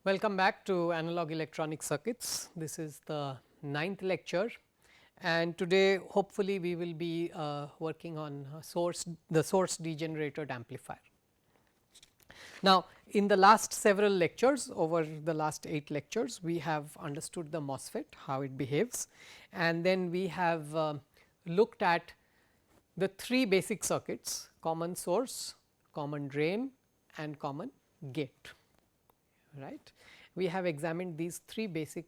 Welcome back to Analog Electronic Circuits. This is the 9th lecture, and today hopefully we will be working on the source degenerated amplifier. Now, in the last several lectures, over the last 8 lectures, we have understood the MOSFET, how it behaves, and then we have looked at the 3 basic circuits: common source, common drain and common gate. Right. We have examined these 3 basic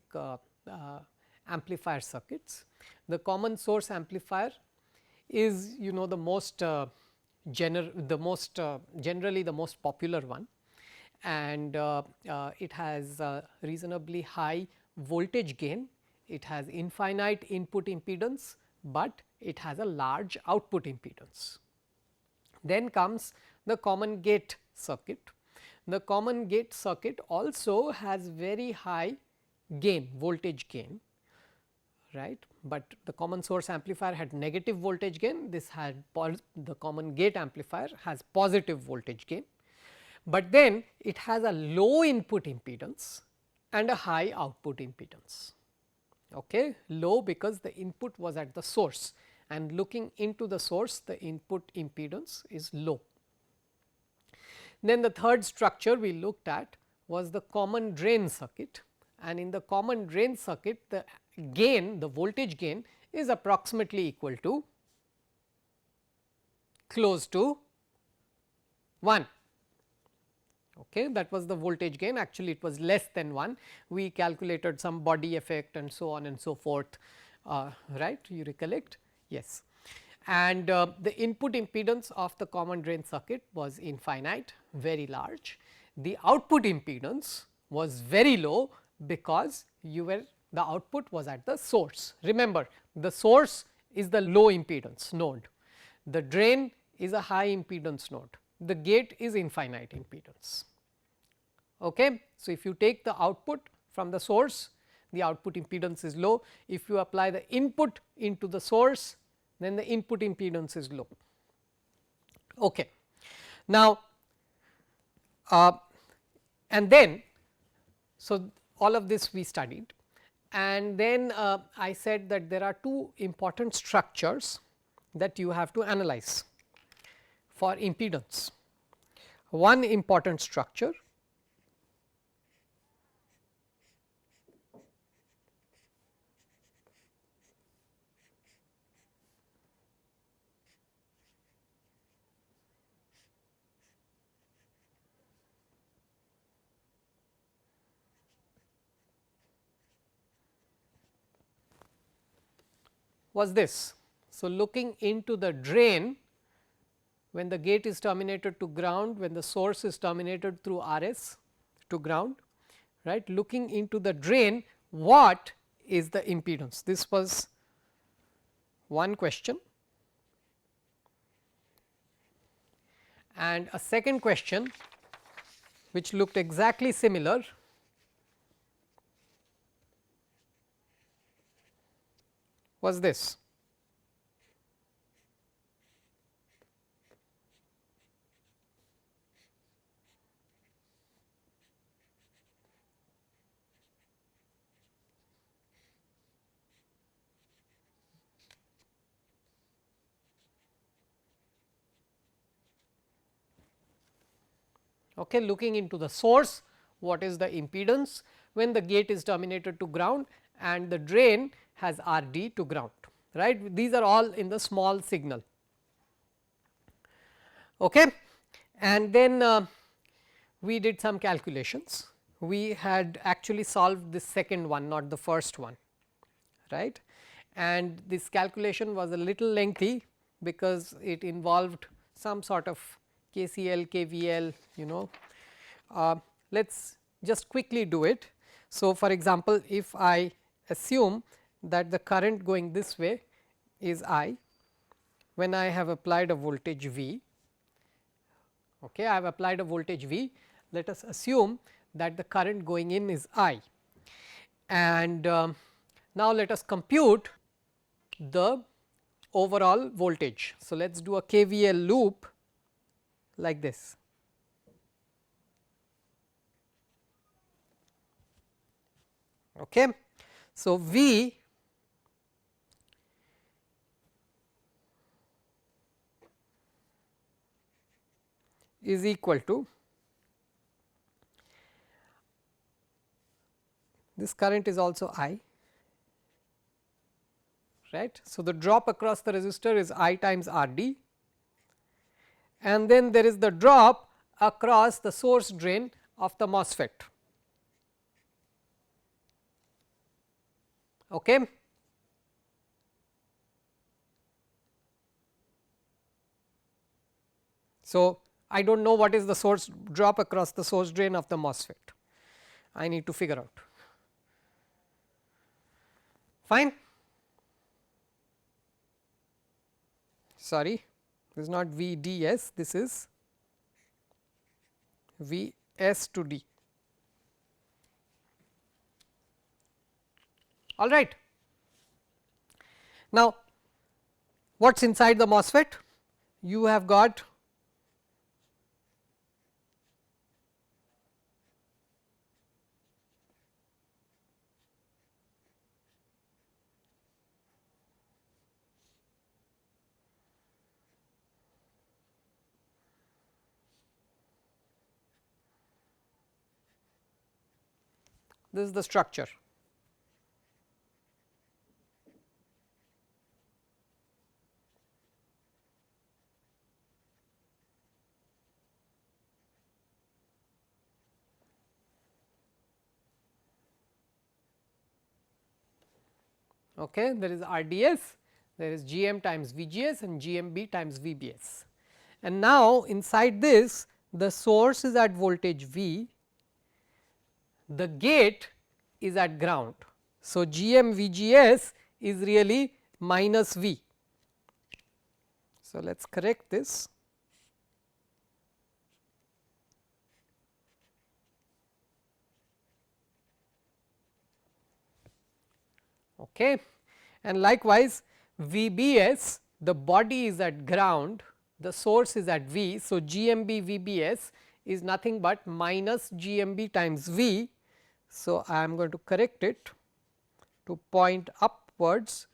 amplifier circuits. The common source amplifier is the most generally the most popular one, and it has reasonably high voltage gain. It has infinite input impedance, but it has a large output impedance. Then comes the common gate circuit. The common gate circuit also has very high gain, voltage gain, right, but the common source amplifier had negative voltage gain. This had the common gate amplifier has positive voltage gain, but then it has a low input impedance and a high output impedance. Okay. Low because the input was at the source, and looking into the source, the input impedance is low. Then the third structure we looked at was the common drain circuit, and in the common drain circuit the gain, the voltage gain is approximately equal to close to 1. Okay, that was the voltage gain. Actually, it was less than 1. We calculated some body effect and so on and so forth, right, you recollect? Yes. And the input impedance of the common drain circuit was infinite, very large. The output impedance was very low because the output was at the source. Remember, the source is the low impedance node, the drain is a high impedance node, the gate is infinite impedance. Okay. So, if you take the output from the source, the output impedance is low. If you apply the input into the source, then the input impedance is low. Okay. Now, and then, so all of this we studied, and then I said that there are 2 important structures that you have to analyze for impedance. One important structure was this. So, looking into the drain when the gate is terminated to ground, when the source is terminated through RS to ground, right, looking into the drain, what is the impedance? This was one question, and a second question which looked exactly similar was this. Okay, looking into the source, what is the impedance when the gate is terminated to ground and the drain has RD to ground, right. These are all in the small signal. Okay. And then we did some calculations. We had actually solved this second one, not the first one, right, and this calculation was a little lengthy because it involved some sort of KCL, KVL, let us just quickly do it. So, for example, if I assume that the current going this way is I, when I have applied a voltage V, okay, I have applied a voltage V, let us assume that the current going in is I, and now let us compute the overall voltage. So, let us do a KVL loop like this. Okay. So, V is equal to, this current is also I, right. So, the drop across the resistor is I times R D, and then there is the drop across the source drain of the MOSFET. Okay. So, I do not know what is the source drop across the source drain of the MOSFET, I need to figure out. Fine. Sorry, this is not V D S, this is V S to D. All right. Now, what is inside the MOSFET? You have got this is the structure. Okay. There is RDS, there is GM times VGS and GMB times VBS. And now, inside this, the source is at voltage V, the gate is at ground. So, GM VGS is really minus V. So, let us correct this. Okay. And likewise, VBS, the body is at ground, the source is at V. So, GMB VBS is nothing but minus GMB times V. So, I am going to correct it to point upwards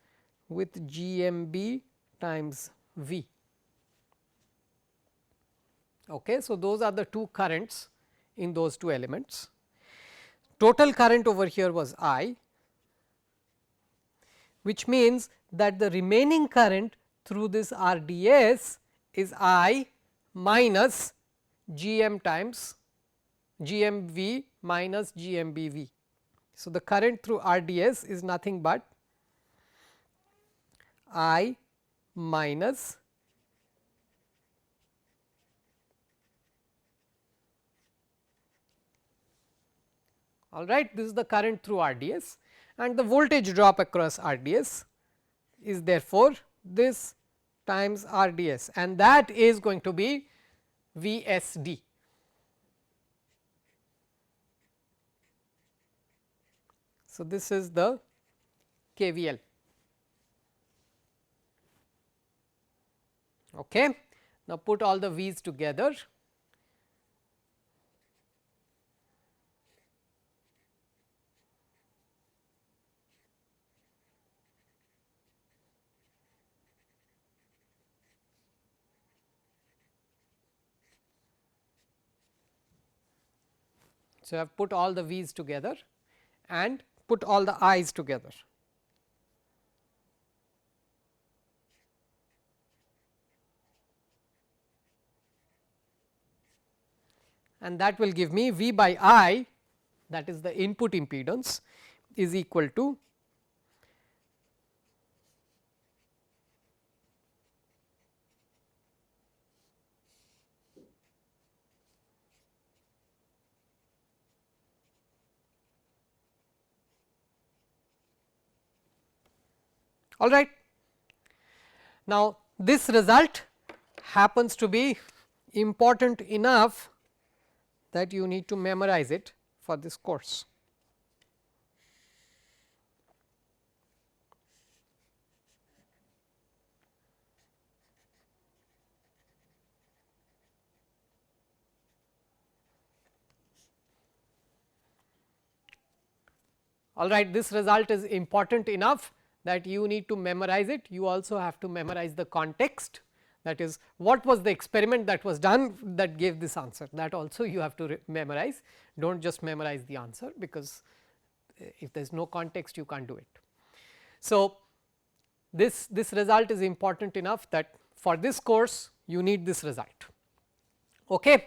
with GMB times V. Okay. So, those are the two currents in those two elements. Total current over here was I, which means that the remaining current through this RDS is I minus GM times GMV minus GMBV. So, the current through RDS is nothing but I minus all right, this is the current through RDS, and the voltage drop across RDS is therefore this times RDS, and that is going to be VSD. So, this is the KVL. Okay. Now, put all the V's together. So, I have put all the V's together and put all the I's together. And that will give me V by I, that is the input impedance, is equal to all right. Now, this result happens to be important enough that you need to memorize it for this course. Alright, this result is important enough that you need to memorize it. You also have to memorize the context, that is what was the experiment that was done that gave this answer, that also you have to memorize. Do not just memorize the answer, because if there is no context you can't do it. So, this result is important enough that for this course you need this result. Okay.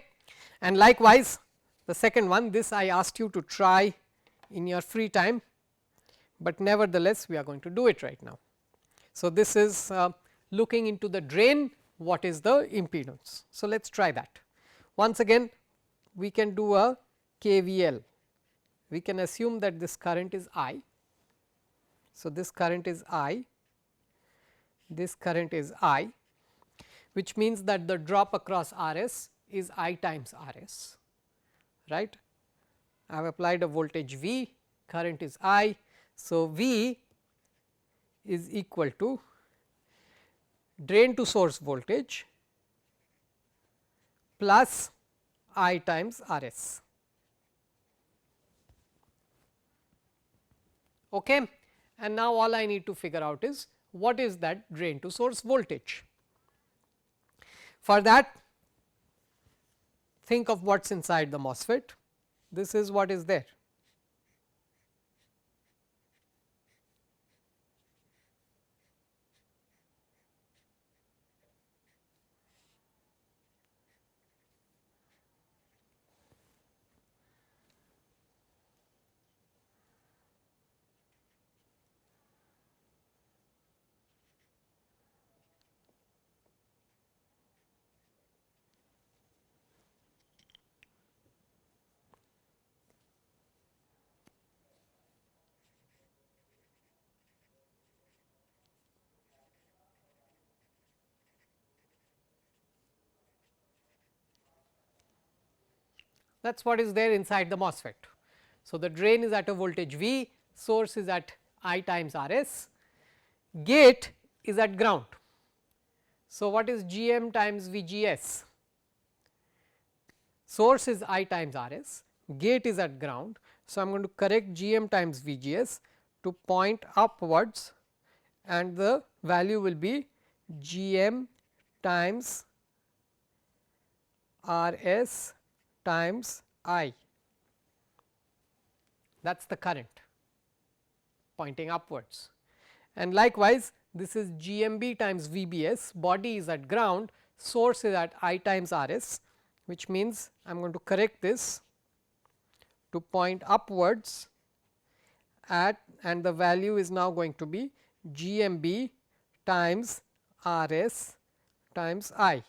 And likewise, the second one, this I asked you to try in your free time, but nevertheless we are going to do it right now. So, this is looking into the drain, what is the impedance. So, let us try that. Once again we can do a KVL. We can assume that this current is I. So, this current is I, this current is I, which means that the drop across R s is I times R s, right. I have applied a voltage V, current is I. So, V is equal to drain to source voltage plus I times R s. Okay. And now all I need to figure out is what is that drain to source voltage. For that, think of what is inside the MOSFET. This is what is there. That is what is there inside the MOSFET. So, the drain is at a voltage V, source is at I times R s, gate is at ground. So, what is G m times V G S? Source is I times R s, gate is at ground. So, I am going to correct G m times V G S to point upwards, and the value will be G m times R s times I. That is the current pointing upwards. And likewise, this is GMB times VBS, body is at ground, source is at I times RS, which means I am going to correct this to point upwards at, and the value is now going to be GMB times RS times I.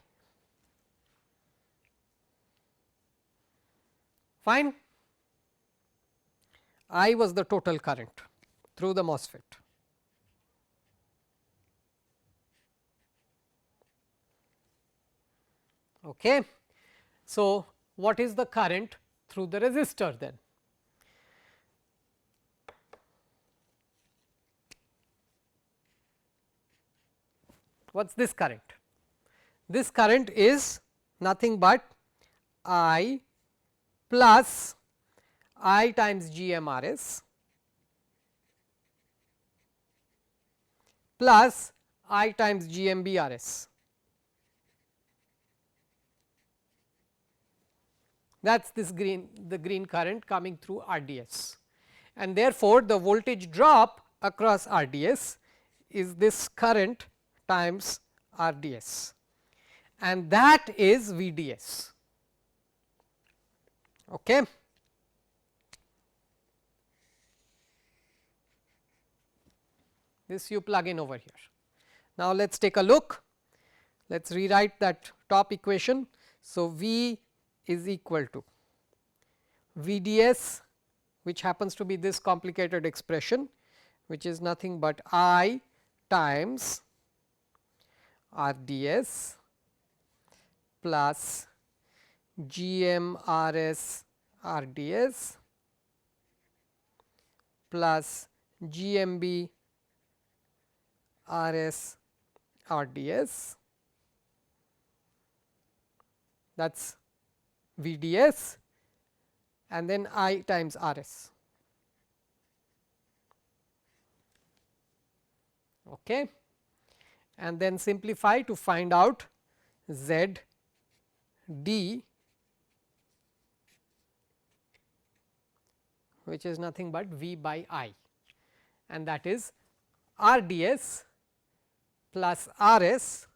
Fine. I was the total current through the MOSFET. Okay. So, what is the current through the resistor then? What is this current? This current is nothing but I plus I times GMRS plus I times GMBRS. That is this green, the green current coming through RDS, and therefore, the voltage drop across RDS is this current times RDS, and that is VDS. Okay. This you plug in over here. Now, let us take a look, let us rewrite that top equation. So, V is equal to VDS, which happens to be this complicated expression, which is nothing but I times RDS plus GMRS RDS plus GMB RS RDS, that is VDS, and then I times RS. okay, and then simplify to find out Z D, which is nothing but V by I, and that is R d s plus R s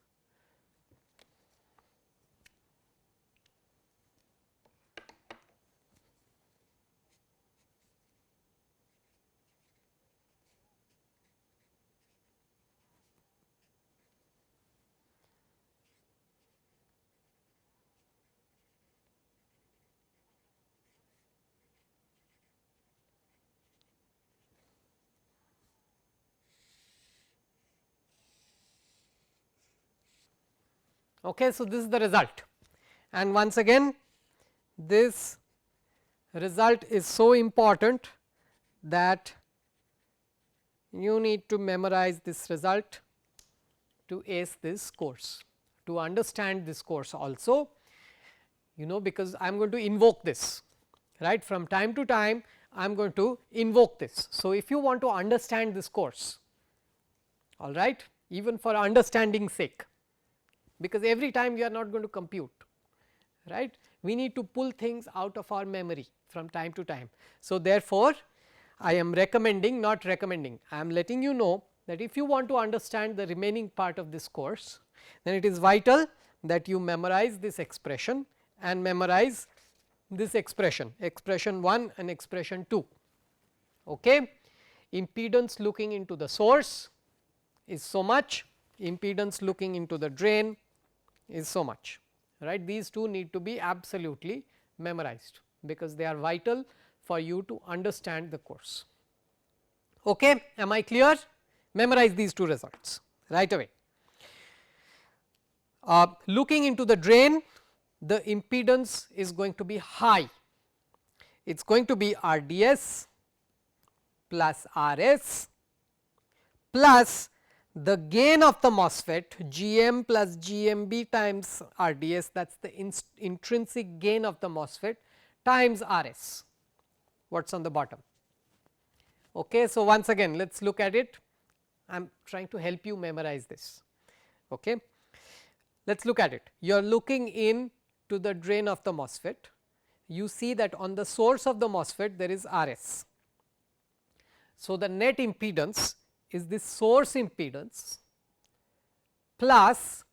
Okay, so, this is the result, and once again this result is so important that you need to memorize this result to ace this course, to understand this course also, because I am going to invoke this, right, from time to time I am going to invoke this. So, if you want to understand this course, all right, even for understanding sake, because every time we are not going to compute, right, we need to pull things out of our memory from time to time. So, therefore, I am recommending, not recommending, I am letting you know that if you want to understand the remaining part of this course, then it is vital that you memorize this expression and memorize this expression, expression 1 and expression 2. Okay. Impedance looking into the source is so much, impedance looking into the drain is so much, right. These two need to be absolutely memorized, because they are vital for you to understand the course. Okay. Am I clear? Memorize these two results right away. Looking into the drain, the impedance is going to be high, it is going to be R d s plus R s plus the gain of the MOSFET G m plus G m b times R d s, that is the intrinsic gain of the MOSFET times R s, what is on the bottom. Okay. So, once again let us look at it, I am trying to help you memorize this. Okay. Let us look at it. You are looking in to the drain of the MOSFET, you see that on the source of the MOSFET there is R s. So, the net impedance is this source impedance plus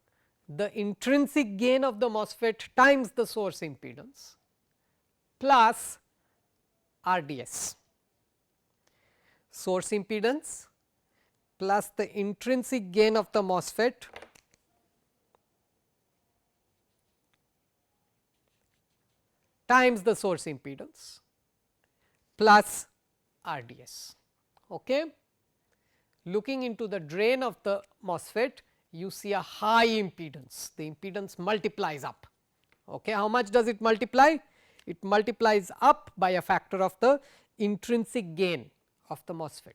the intrinsic gain of the MOSFET times the source impedance plus R d s. Source impedance plus the intrinsic gain of the MOSFET times the source impedance plus R d s. Okay. Looking into the drain of the MOSFET, you see a high impedance, the impedance multiplies up. Okay. How much does it multiply? It multiplies up by a factor of the intrinsic gain of the MOSFET,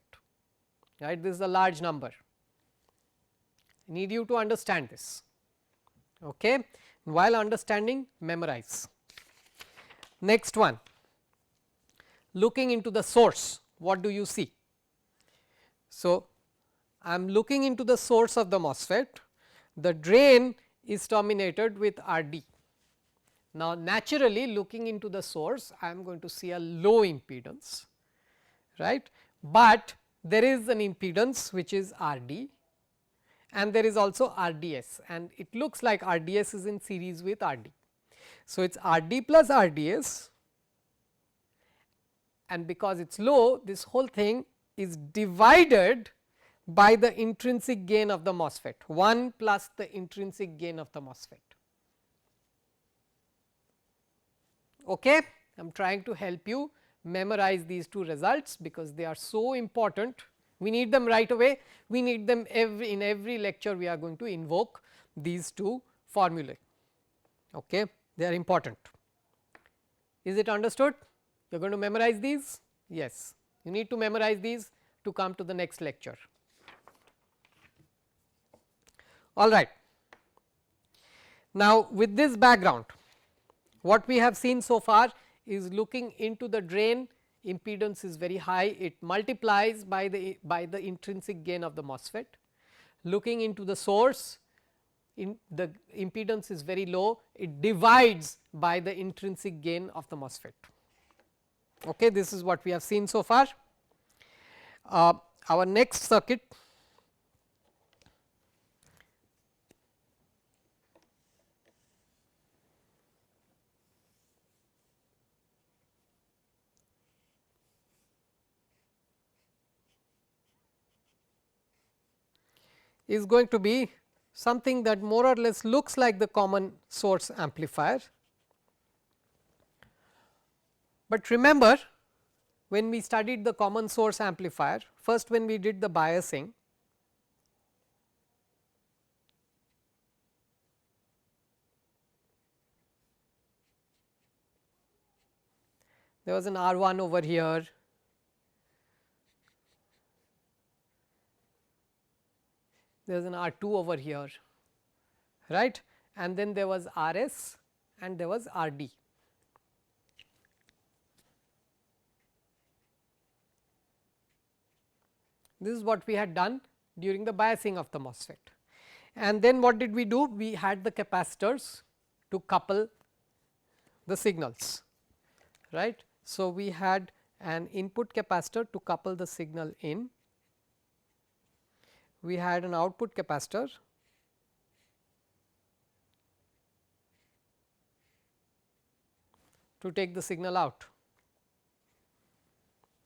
right. This is a large number, I need you to understand this. Okay. While understanding, memorize. Next one, looking into the source, what do you see? So, I am looking into the source of the MOSFET, the drain is terminated with R d. Now, naturally looking into the source, I am going to see a low impedance, right, but there is an impedance which is R d and there is also R d s, and it looks like R d s is in series with R d. So, it is R d plus R d s, and because it is low, this whole thing is divided by the intrinsic gain of the MOSFET, 1 plus the intrinsic gain of the MOSFET. Okay. I am trying to help you memorize these two results, because they are so important, we need them right away, we need them in every lecture we are going to invoke these two formulae. Okay. They are important. Is it understood? You are going to memorize these? Yes, you need to memorize these to come to the next lecture. All right. Now, with this background, what we have seen so far is looking into the drain, impedance is very high, it multiplies by the intrinsic gain of the MOSFET. looking into the source, in the impedance is very low, it divides by the intrinsic gain of the MOSFET. Okay, this is what we have seen so far. Our next circuit is going to be something that more or less looks like the common source amplifier. But remember, when we studied the common source amplifier, first when we did the biasing, there was an R1 over here, there is an R2 over here, right, and then there was RS and there was RD. This is what we had done during the biasing of the MOSFET. And then what did we do? We had the capacitors to couple the signals, right. So, we had an input capacitor to couple the signal in, we had an output capacitor to take the signal out.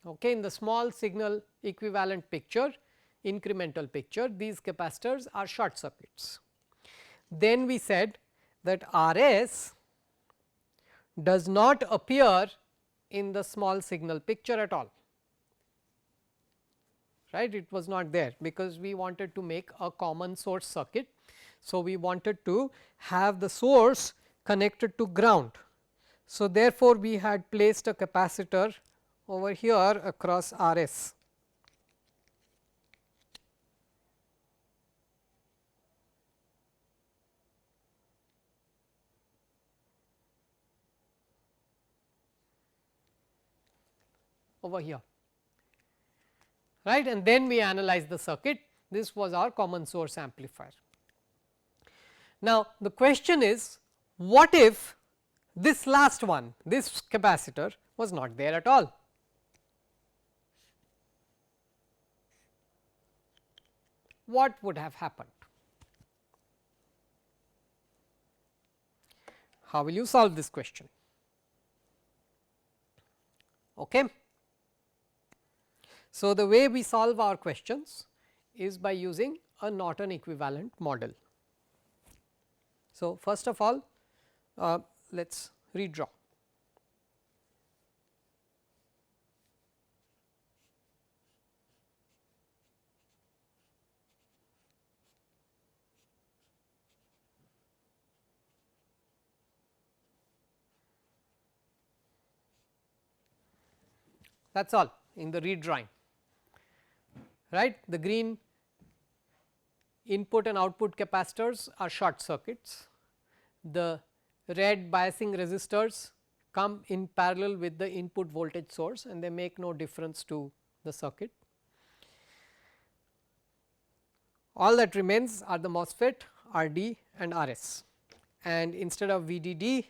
Okay. In the small signal equivalent picture, incremental picture, these capacitors are short circuits. Then we said that RS does not appear in the small signal picture at all, right. It was not there because we wanted to make a common source circuit. So, we wanted to have the source connected to ground. So, therefore, we had placed a capacitor over here across RS. Over here, right, and then we analyze the circuit. This was our common source amplifier. Now, the question is, what if this last one, this capacitor was not there at all? What would have happened? How will you solve this question? Okay. So, the way we solve our questions is by using a Norton equivalent model. So, first of all, let us redraw. That is all in the redrawing, right. The green input and output capacitors are short circuits. The red biasing resistors come in parallel with the input voltage source and they make no difference to the circuit. All that remains are the MOSFET, RD and RS, and instead of VDD,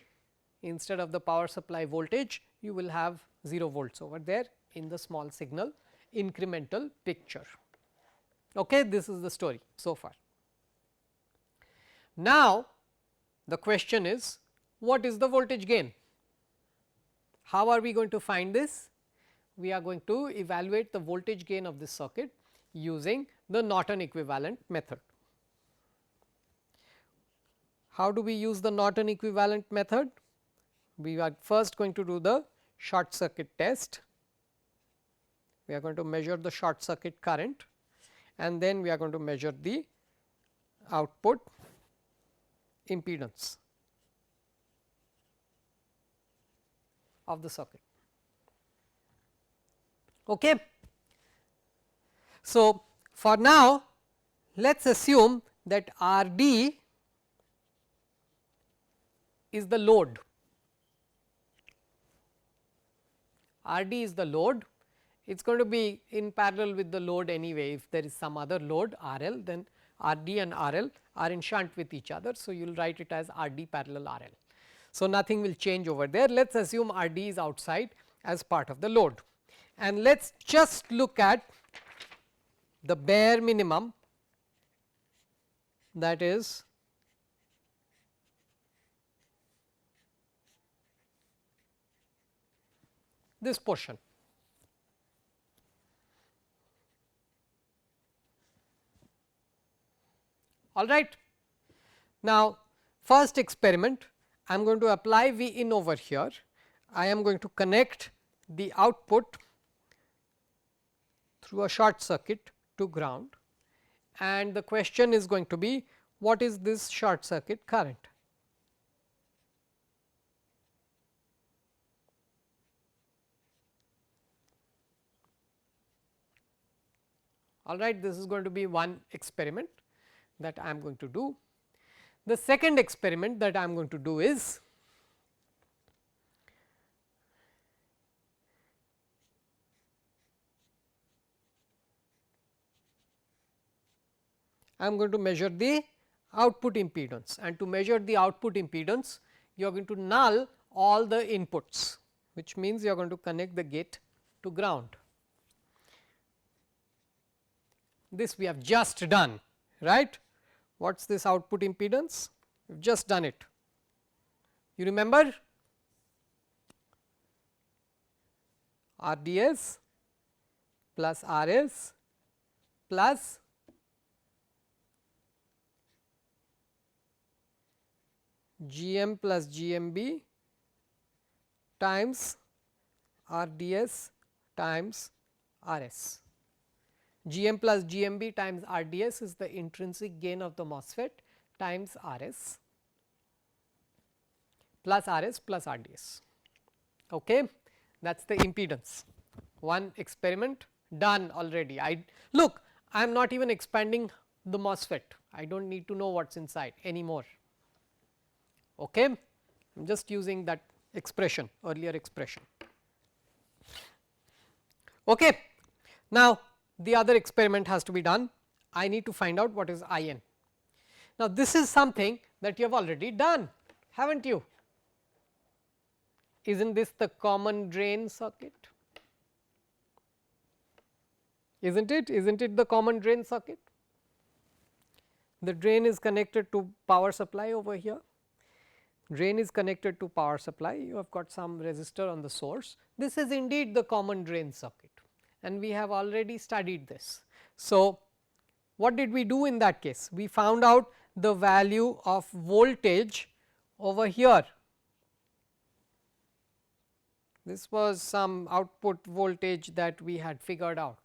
instead of the power supply voltage, you will have 0 volts over there in the small signal incremental picture. Okay, this is the story so far. Now, the question is, what is the voltage gain? How are we going to find this? We are going to evaluate the voltage gain of this circuit using the Norton equivalent method. How do we use the Norton equivalent method? We are first going to do the short circuit test. We are going to measure the short circuit current and then we are going to measure the output impedance of the circuit. Okay. So, for now let us assume that RD is the load, RD is the load, it is going to be in parallel with the load anyway. If there is some other load RL, then RD and RL are in shunt with each other. So, you will write it as RD parallel RL. So, nothing will change over there. Let us assume RD is outside as part of the load, and let us just look at the bare minimum, that is this portion. All right. Now, first experiment, I am going to apply V in over here. I am going to connect the output through a short circuit to ground, and the question is going to be, what is this short circuit current? All right, this is going to be one experiment that I am going to do. The second experiment that I am going to do is, I am going to measure the output impedance, and to measure the output impedance you are going to null all the inputs, which means you are going to connect the gate to ground. This we have just done, right. What is this output impedance? We have just done it. You remember RDS plus RS plus GM plus GMB times RDS times RS. GM plus GMB times RDS is the intrinsic gain of the MOSFET times RS plus RS plus RDS. Okay. That is the impedance. One experiment done already. Look, I am not even expanding the MOSFET, I do not need to know what is inside anymore. Okay. I am just using that expression, earlier expression. Okay. Now, the other experiment has to be done. I need to find out what is IN. Now, this is something that you have already done, haven't you? Isn't this the common drain circuit? Isn't it? Isn't it the common drain circuit? The drain is connected to power supply over here. Drain is connected to power supply. You have got some resistor on the source. This is indeed the common drain circuit, and we have already studied this. So, what did we do in that case? We found out the value of voltage over here. This was some output voltage that we had figured out,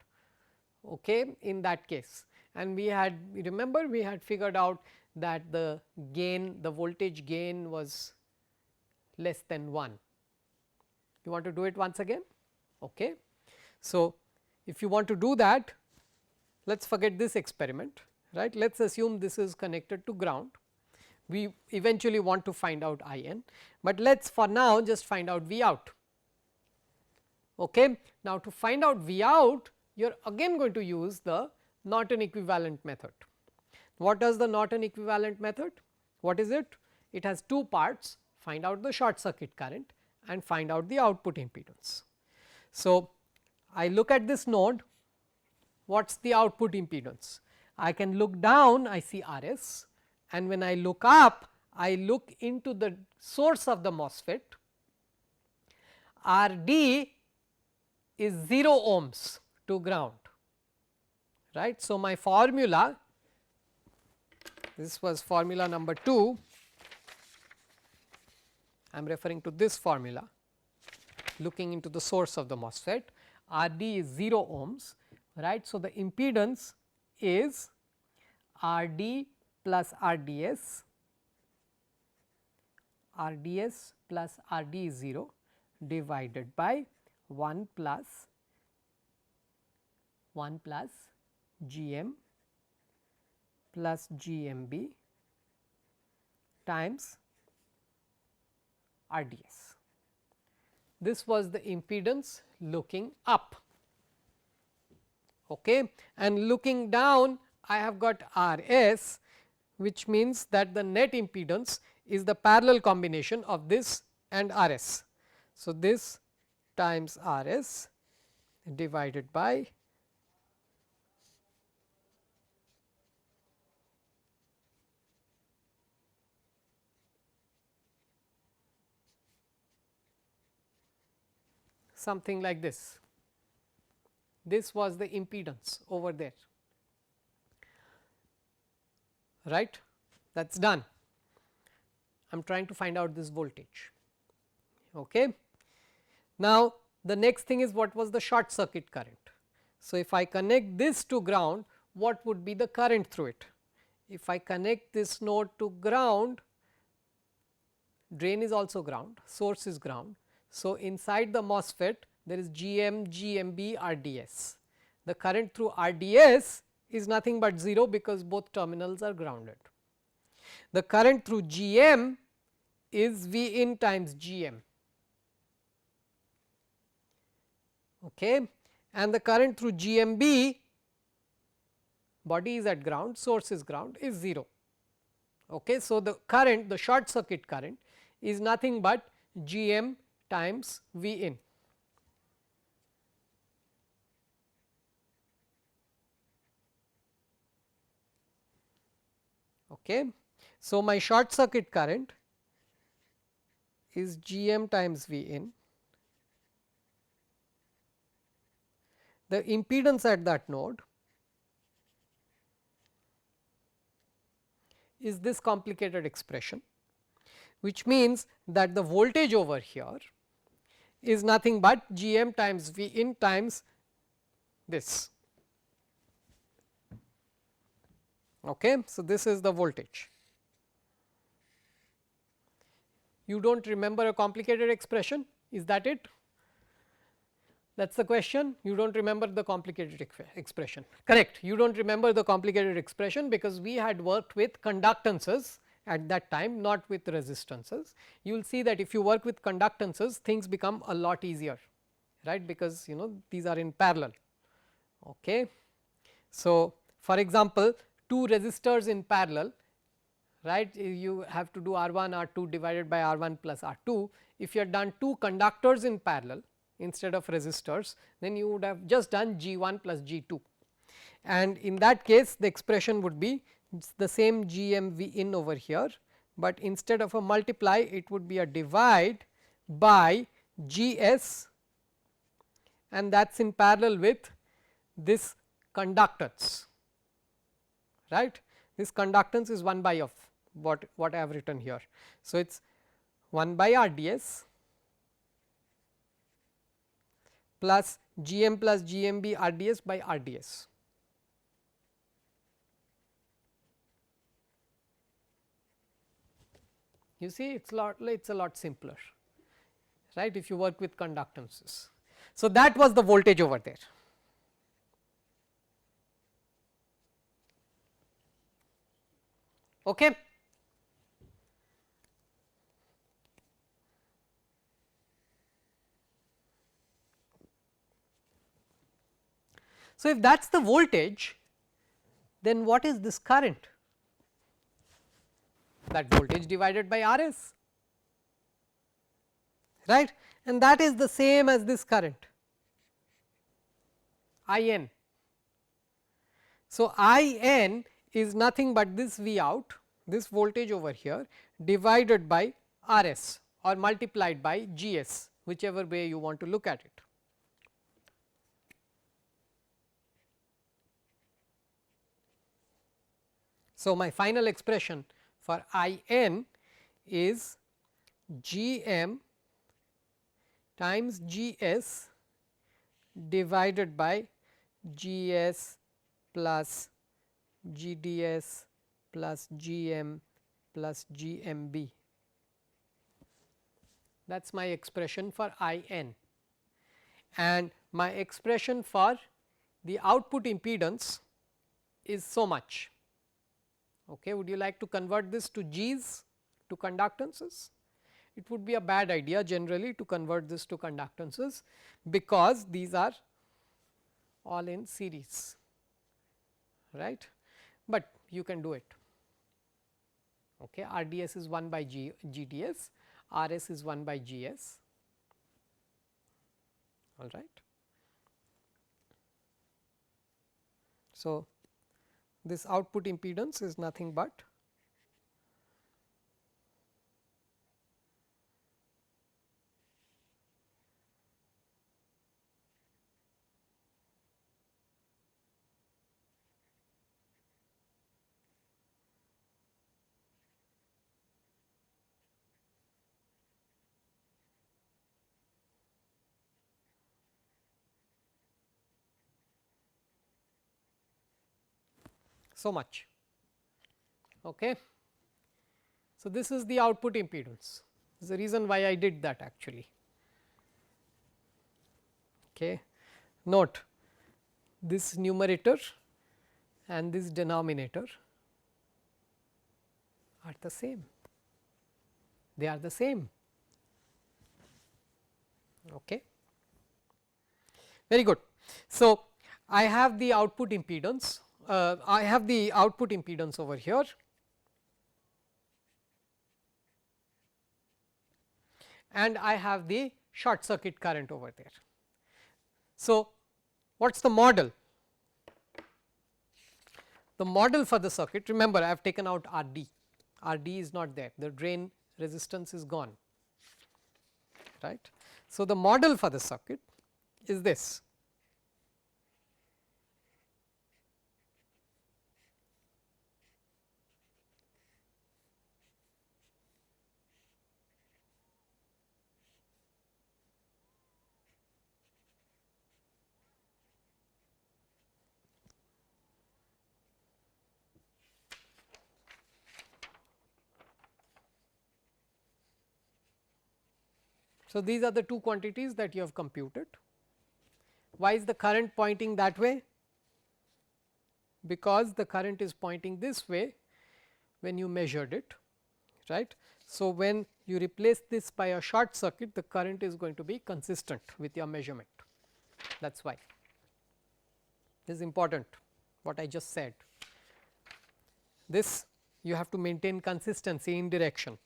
okay, in that case, and we had, remember, we had figured out that the gain, the voltage gain was less than 1. You want to do it once again? Okay. So, if you want to do that, let us forget this experiment, right. Let us assume this is connected to ground. We eventually want to find out IN, but let us for now just find out V out. Okay. Now, to find out V out, you are again going to use the Norton equivalent method. What does the Norton equivalent method? What is it? It has two parts, find out the short circuit current and find out the output impedance. So, I look at this node, what is the output impedance? I can look down, I see RS, and when I look up, I look into the source of the MOSFET. RD is 0 ohms to ground, right. So, my formula, this was formula number 2, I am referring to this formula, looking into the source of the MOSFET. RD is 0 ohms, right. So, the impedance is RD plus RDS, RDS plus RD is 0 divided by 1 plus GM plus GMB times RDS. This was the impedance looking up, okay, and looking down I have got R s, which means that the net impedance is the parallel combination of this and R s. So, this times R s divided by something like this. This was the impedance over there, right. That is done. I am trying to find out this voltage. Okay. Now, the next thing is what was the short circuit current. So, if I connect this to ground, what would be the current through it? If I connect this node to ground, drain is also ground, source is ground. So, inside the MOSFET there is GM, GMB, RDS. The current through RDS is nothing but 0 because both terminals are grounded. The current through GM is V in times GM, okay. And the current through GMB, body is at ground, source is ground, is 0. Okay. So, the current, the short circuit current is nothing but GM times V in. Okay. So, my short circuit current is GM times V in. The impedance at that node is this complicated expression, which means that the voltage over here is nothing but GM times V in times this. Okay. So, this is the voltage. You do not remember a complicated expression, is that it? That is the question. You do not remember the complicated expression, correct. You do not remember the complicated expression because we had worked with conductances at that time, not with resistances. You will see that if you work with conductances, things become a lot easier, right, because these are in parallel. Okay. So, for example, two resistors in parallel, right, you have to do R 1 R 2 divided by R 1 plus R 2. If you had done two conductors in parallel instead of resistors, then you would have just done G 1 plus G 2, and in that case the expression would be the same GM V in over here, but instead of a multiply it would be a divide by GS, and that is in parallel with this conductance, right. This conductance is 1 by of what I have written here. So, it is 1 by RDS plus GM plus GMB RDS by RDS. You see, it is a lot simpler, right, if you work with conductances. So, that was the voltage over there. Okay. So, if that is the voltage, then what is this current? That voltage divided by R s, right, and that is the same as this current I n. So, I n is nothing but this V out, this voltage over here divided by R s or multiplied by G s, whichever way you want to look at it. So, my final expression for I n is G m times G s divided by G s plus G d s plus G m plus G m b. That is my expression for I n, and my expression for the output impedance is so much. Okay. Would you like to convert this to G's, to conductances? It would be a bad idea generally to convert this to conductances, because these are all in series, right. but you can do it. Okay. RDS is 1 by GDS, RS is 1 by GS, all right. So, this output impedance is nothing but so much. Okay. So, this is the output impedance. This is the reason why I did that actually. Okay. Note this numerator and this denominator are the same, they are the same. Okay. Very good. So, I have the output impedance, over here, and I have the short circuit current over there. So, what is the model? The model for the circuit, remember I have taken out RD, RD is not there, the drain resistance is gone, right. So, the model for the circuit is this. So, these are the two quantities that you have computed. Why is the current pointing that way? Because the current is pointing this way when you measured it, right. So, when you replace this by a short circuit, the current is going to be consistent with your measurement, that is why. This is important what I just said. This you have to maintain consistency in direction,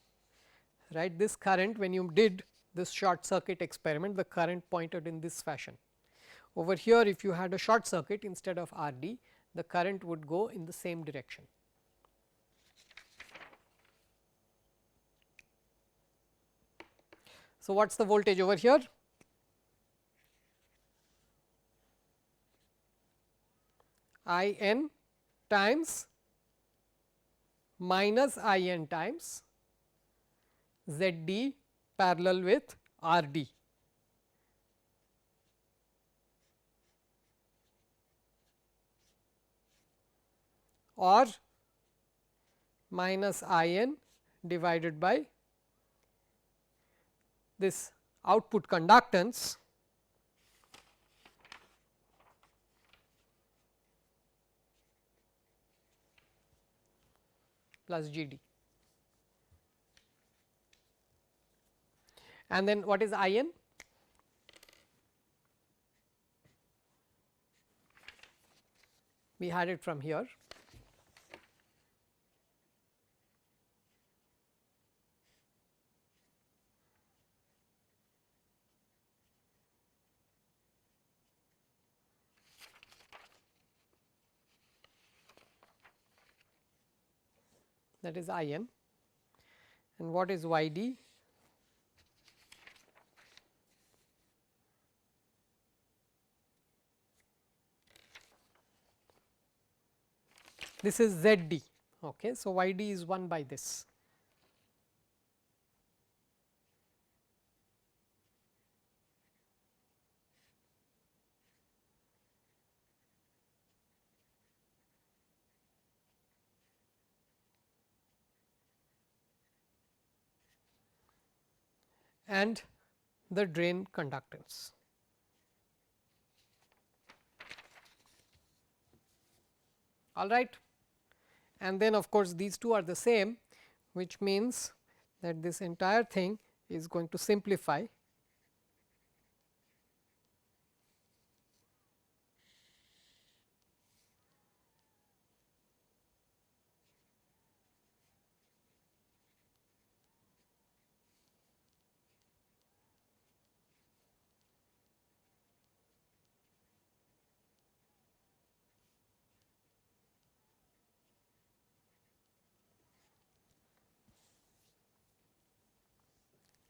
right. This current, when you did this short circuit experiment, the current pointed in this fashion. Over here, if you had a short circuit, instead of RD, the current would go in the same direction. So, what is the voltage over here? I n times minus I n times Z d parallel with R d. Or minus I n divided by this output conductance plus G d. And then what is I n? We had it from here. That is I n, and what is Y d? This is Z d. Okay. So, Y d is 1 by this. And the drain conductance. All right. And then of course, these two are the same, which means that this entire thing is going to simplify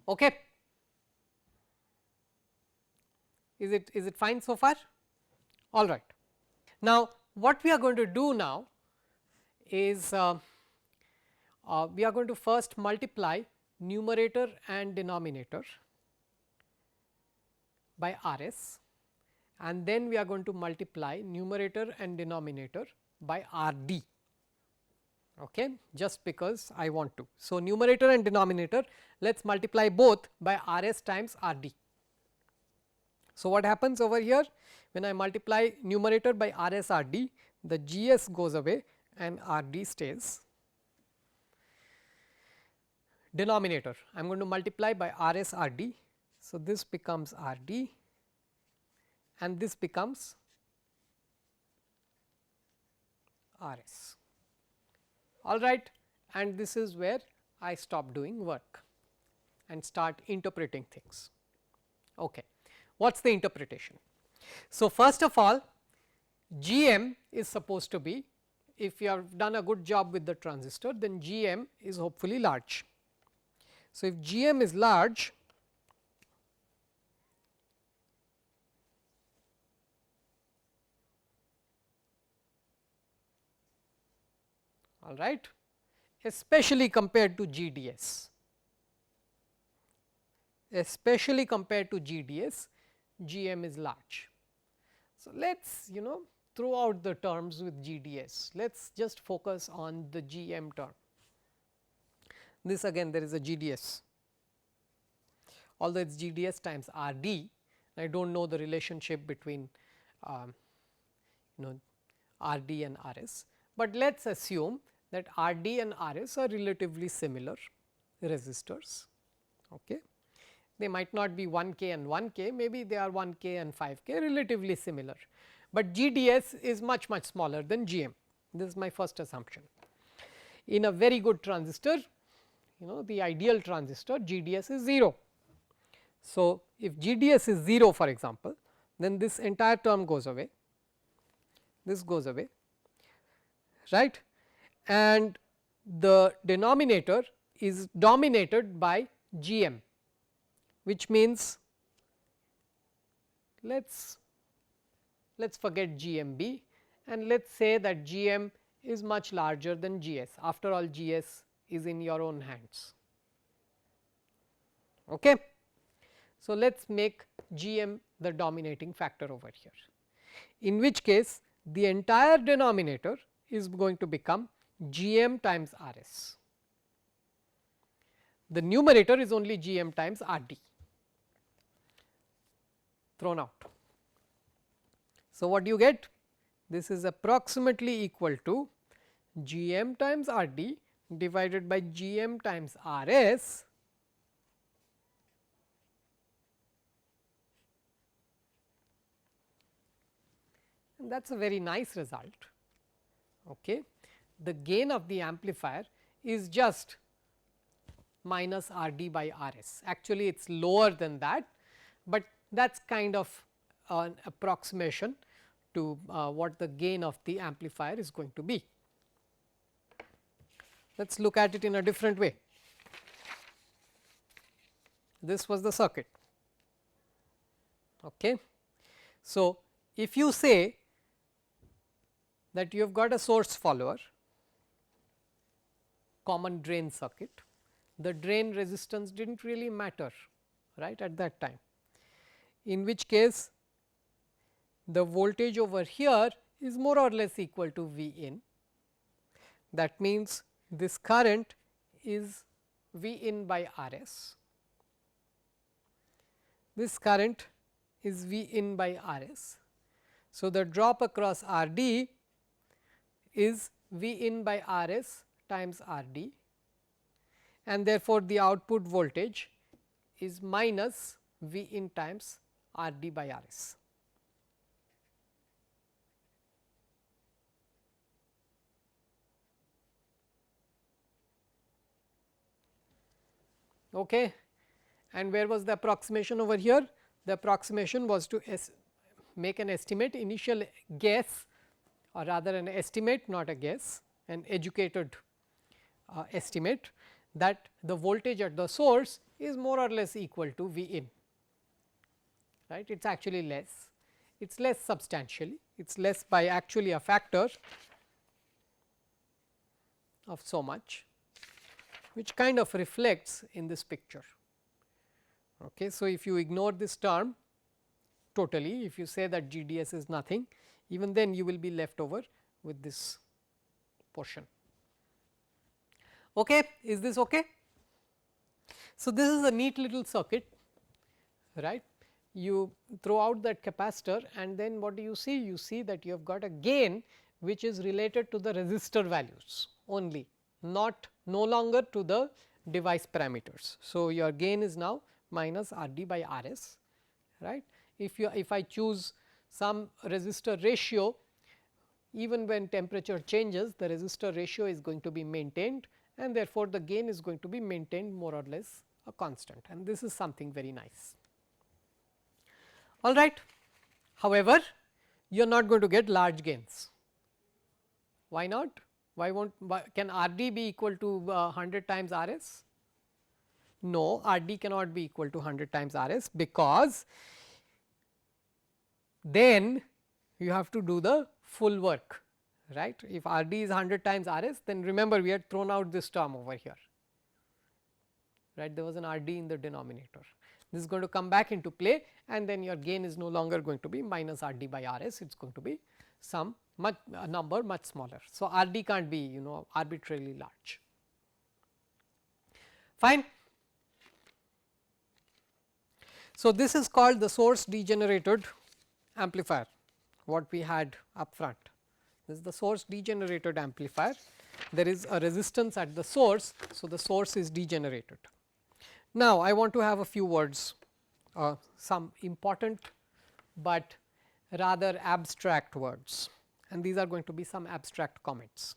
Okay. Is it fine so far? All right. Now, what we are going to do now is we are going to first multiply numerator and denominator by R s, and then we are going to multiply numerator and denominator by R d, okay, just because I want to. So, numerator and denominator, let us multiply both by R s times R d. So, what happens over here when I multiply numerator by R s R d, the G s goes away and R d stays. Denominator, I am going to multiply by R s R d. So, this becomes R d and this becomes R s, all right, and this is where I stop doing work and start interpreting things. Okay. What is the interpretation? So, first of all, G m is supposed to be, if you have done a good job with the transistor, then G m is hopefully large. So, if G m is large, all right, especially compared to G d s, especially compared to G d s, G m is large. So, let us throw out the terms with G d s, let us just focus on the G m term. This again there is a G d s, although it is G d s times R d, I do not know the relationship between R d and R s, but let us assume that R d and R s are relatively similar resistors. Okay. They might not be 1 k and 1 k, maybe they are 1 k and 5 k, relatively similar, but G d s is much smaller than G m. This is my first assumption. In a very good transistor, the ideal transistor, G d s is 0. So, if G d s is 0 for example, then this entire term goes away, this goes away, right, and the denominator is dominated by G m, which means let us forget G m b and let us say that G m is much larger than G s. After all, G s is in your own hands. Okay. So, let us make G m the dominating factor over here, in which case the entire denominator is going to become G m times R s. The numerator is only G m times R d thrown out. So, what do you get? This is approximately equal to G m times R d divided by G m times R s and that is a very nice result. Okay. The gain of the amplifier is just minus R d by R s. Actually, it is lower than that, but that is kind of an approximation to what the gain of the amplifier is going to be. Let us look at it in a different way. This was the circuit. Okay. So, if you say that you have got a source follower, common drain circuit, the drain resistance did not really matter, right, at that time, in which case the voltage over here is more or less equal to V in. That means, this current is V in by R s, this current is V in by R s. So, the drop across R d is V in by R s times R d, and therefore, the output voltage is minus V in times R d by R s. Okay. And where was the approximation over here? The approximation was to make an estimate, initial guess, or rather an estimate, not a guess, an educated estimate, that the voltage at the source is more or less equal to V in, right. It is actually less, it is less substantially, it is less by actually a factor of so much, which kind of reflects in this picture. Okay. So, if you ignore this term totally, if you say that GDS is nothing, even then you will be left over with this portion. Okay. Is this okay? So, this is a neat little circuit, right. You throw out that capacitor and then what do you see? You see that you have got a gain which is related to the resistor values only, not no longer to the device parameters. So, your gain is now minus R d by R s, right. If I choose some resistor ratio, even when temperature changes, the resistor ratio is going to be maintained and therefore, the gain is going to be maintained more or less a constant, and this is something very nice. All right. However, you are not going to get large gains. Why not? Why won't can R d be equal to 100 times R s? No, R d cannot be equal to 100 times R s, because then you have to do the full work, right. If R d is 100 times R s, then remember we had thrown out this term over here, right. There was an R d in the denominator. This is going to come back into play and then your gain is no longer going to be minus R d by R s, it is going to be some a number much smaller. So, R d can't be arbitrarily large. Fine. So, this is called the source degenerated amplifier, what we had up front. This is the source degenerated amplifier. There is a resistance at the source. So, the source is degenerated. Now, I want to have a few words, some important, but rather abstract words, and these are going to be some abstract comments.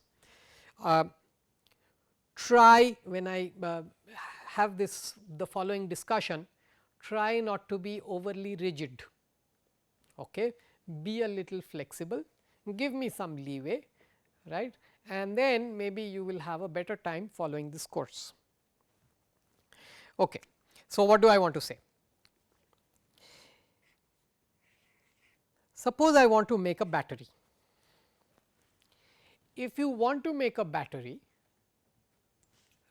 Try when I have the following discussion, try not to be overly rigid, okay. Be a little flexible, give me some leeway, right, and then maybe you will have a better time following this course. Okay. So, what do I want to say? Suppose I want to make a battery. If you want to make a battery,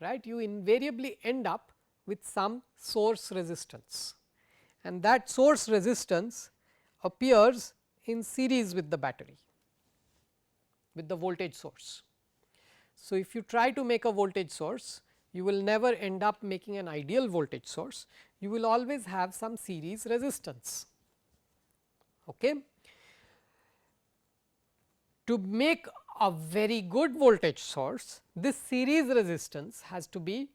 right, you invariably end up with some source resistance, and that source resistance appears in series with the battery, with the voltage source. So, if you try to make a voltage source, you will never end up making an ideal voltage source, you will always have some series resistance. Okay. To make a very good voltage source, this series resistance has to be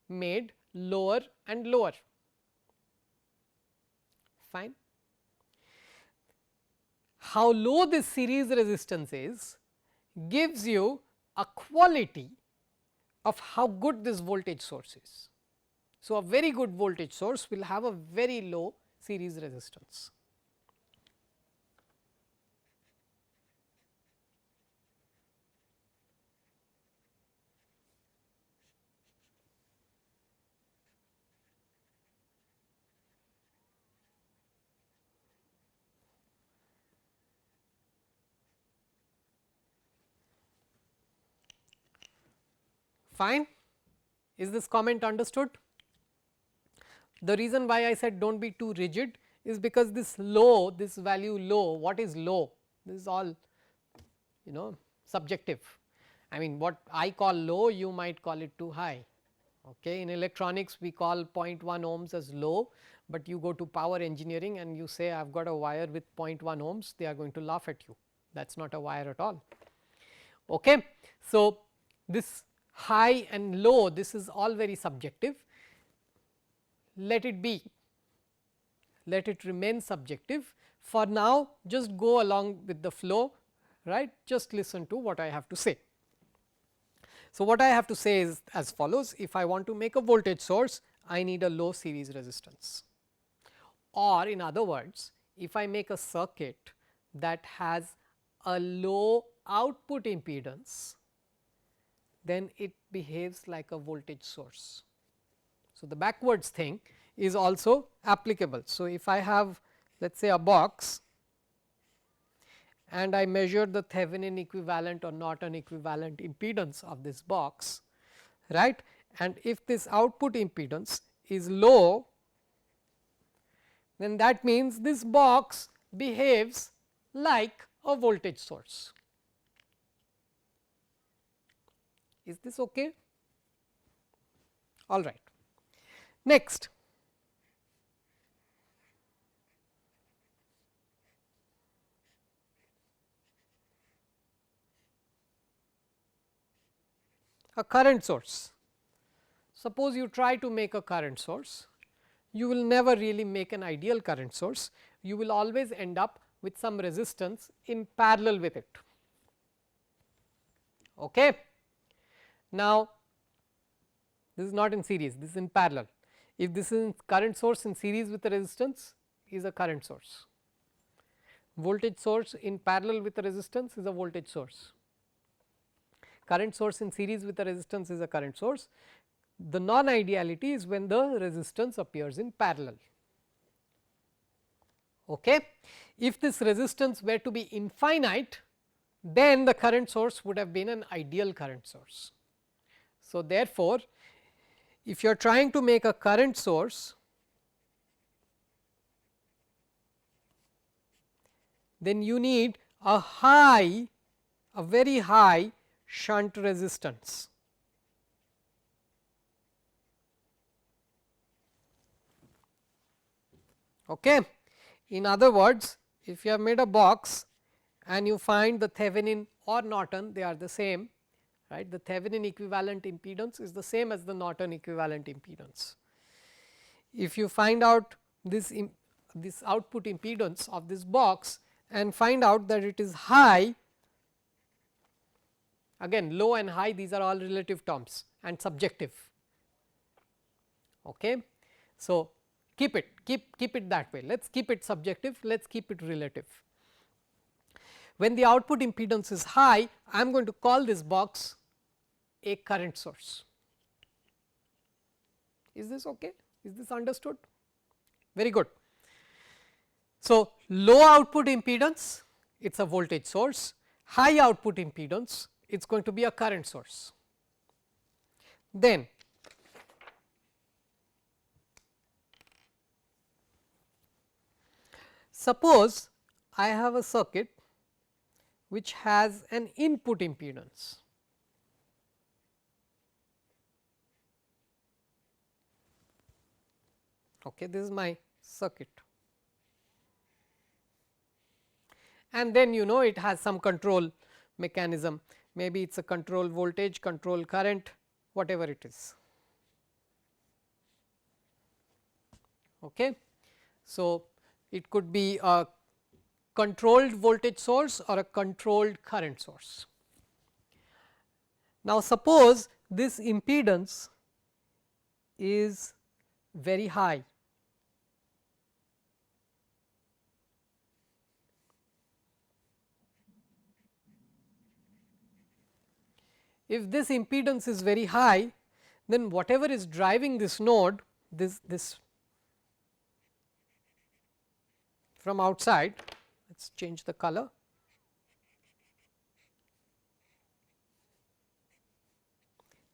made lower and lower. Fine. How low this series resistance is gives you a quality of how good this voltage source is. So, a very good voltage source will have a very low series resistance. Fine. Is this comment understood? The reason why I said do not be too rigid is because this low, this value low, what is low? This is all subjective. I mean, what I call low, you might call it too high. Okay. In electronics, we call 0.1 ohms as low, but you go to power engineering and you say I have got a wire with 0.1 ohms, they are going to laugh at you. That is not a wire at all. Okay. So, this high and low, this is all very subjective. Let it be, let it remain subjective. For now, just go along with the flow, right, just listen to what I have to say. So, what I have to say is as follows: if I want to make a voltage source, I need a low series resistance, or in other words, if I make a circuit that has a low output impedance, then it behaves like a voltage source. So, the backwards thing is also applicable. So, if I have let us say a box and I measure the Thevenin equivalent or Norton equivalent impedance of this box, right, and if this output impedance is low, then that means this box behaves like a voltage source. Is this okay? All right. Next, a current source. Suppose you try to make a current source, you will never really make an ideal current source, you will always end up with some resistance in parallel with it. Okay. Now, this is not in series, this is in parallel. If this is current source in series with a resistance is a current source, voltage source in parallel with a resistance is a voltage source, current source in series with a resistance is a current source. The non ideality is when the resistance appears in parallel. Okay. If this resistance were to be infinite, then the current source would have been an ideal current source. So, therefore, if you are trying to make a current source, then you need a very high shunt resistance. Okay. In other words, if you have made a box and you find the Thevenin or Norton, they are the same, right. The Thevenin equivalent impedance is the same as the Norton equivalent impedance. If you find out this output impedance of this box and find out that it is high, again low and high, these are all relative terms and subjective. Okay. So, keep it that way, let us keep it subjective, let us keep it relative. When the output impedance is high, I am going to call this box a current source. Is this okay? Is this understood? Very good. So, low output impedance, it is a voltage source, high output impedance, it is going to be a current source. Then suppose I have a circuit which has an input impedance. Okay, this is my circuit, and then you know it has some control mechanism, maybe it is a control voltage, control current, whatever it is. Okay. So, it could be a controlled voltage source or a controlled current source. Now, suppose this impedance is very high. If this impedance is very high, then whatever is driving this node, this from outside, let us change the color.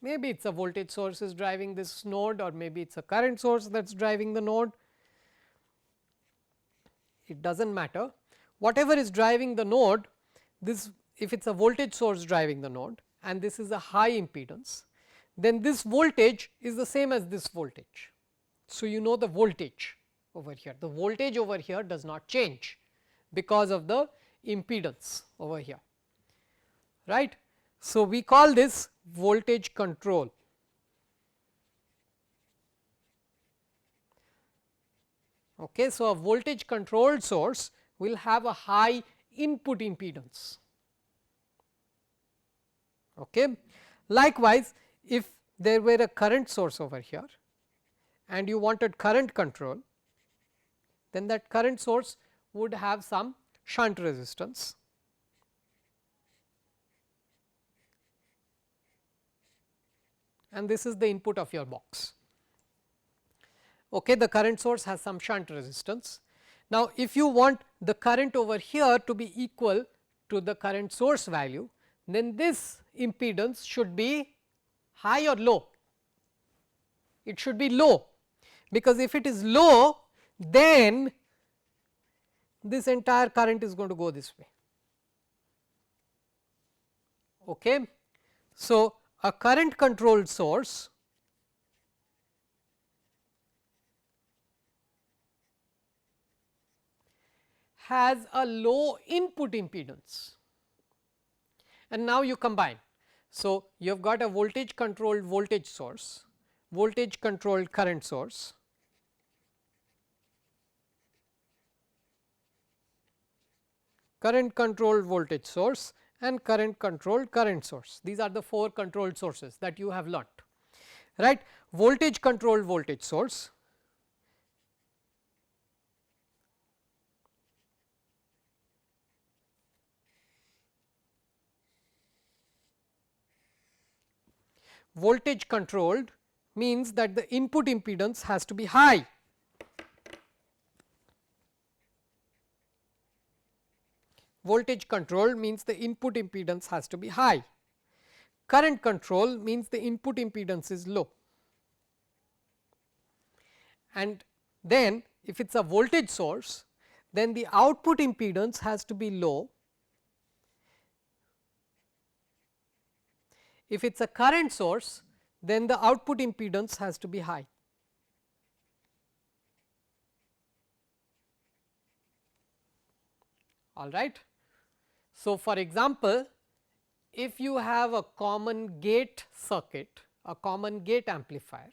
Maybe it is a voltage source is driving this node, or maybe it is a current source that is driving the node, it does not matter. Whatever is driving the node, this if it is a voltage source driving the node and this is a high impedance, then this voltage is the same as this voltage. So, you know the voltage over here, the voltage over here does not change because of the impedance over here, right. So, we call this voltage control. Okay. So, a voltage controlled source will have a high input impedance. Okay. Likewise, if there were a current source over here and you wanted current control, then that current source would have some shunt resistance. And this is the input of your box. Okay, the current source has some shunt resistance. Now, if you want the current over here to be equal to the current source value, then this impedance should be high or low? It should be low, because if it is low, then this entire current is going to go this way. Okay. So, a current controlled source has a low input impedance, and now you combine. So, you have got a voltage controlled voltage source, voltage controlled current source, current controlled voltage source, and current controlled current source. These are the 4 controlled sources that you have learnt, right. Voltage controlled voltage source, voltage controlled means that the input impedance has to be high. Voltage control means the input impedance has to be high. Current control means the input impedance is low. And then if it is a voltage source, then the output impedance has to be low. If it is a current source, then the output impedance has to be high. All right. So, for example, if you have a common gate circuit, a common gate amplifier,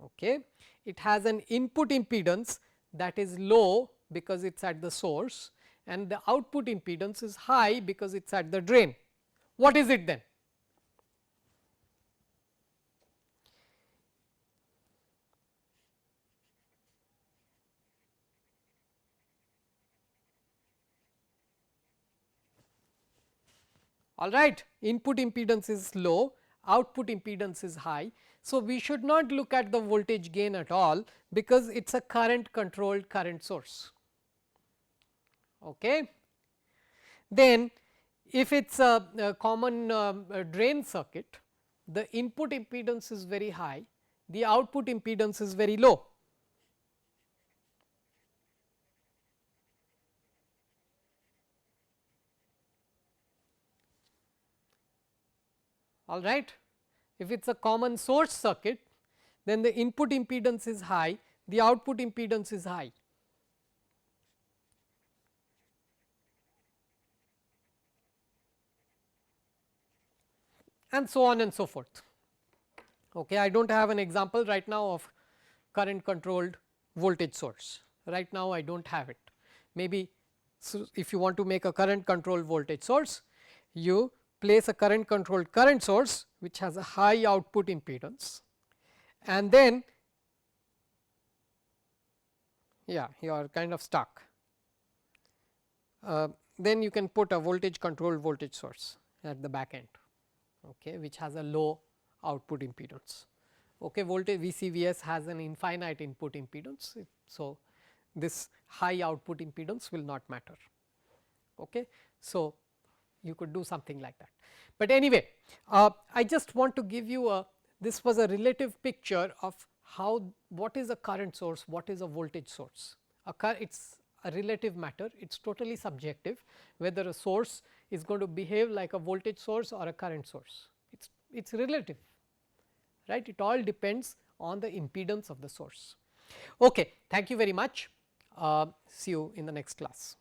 okay, it has an input impedance that is low because it is at the source, and the output impedance is high because it is at the drain. What is it then? All right, input impedance is low, output impedance is high. So, we should not look at the voltage gain at all, because it is a current controlled current source. Okay. Then if it is a common drain circuit, the input impedance is very high, the output impedance is very low. All right. If it is a common source circuit, then the input impedance is high, the output impedance is high. And so on and so forth. Okay, I do not have an example right now of current controlled voltage source. Right now, I do not have it. Maybe so if you want to make a current controlled voltage source, you place a current controlled current source which has a high output impedance, and then you are kind of stuck. Then you can put a voltage controlled voltage source at the back end, okay, which has a low output impedance. Okay, voltage VCVS has an infinite input impedance. So, this high output impedance will not matter. Okay. So, you could do something like that. But anyway, I just want to give you a, this was a relative picture of how, what is a current source, what is a voltage source. It is a relative matter, it is totally subjective whether a source is going to behave like a voltage source or a current source. It is relative, right. It all depends on the impedance of the source. Okay, thank you very much. See you in the next class.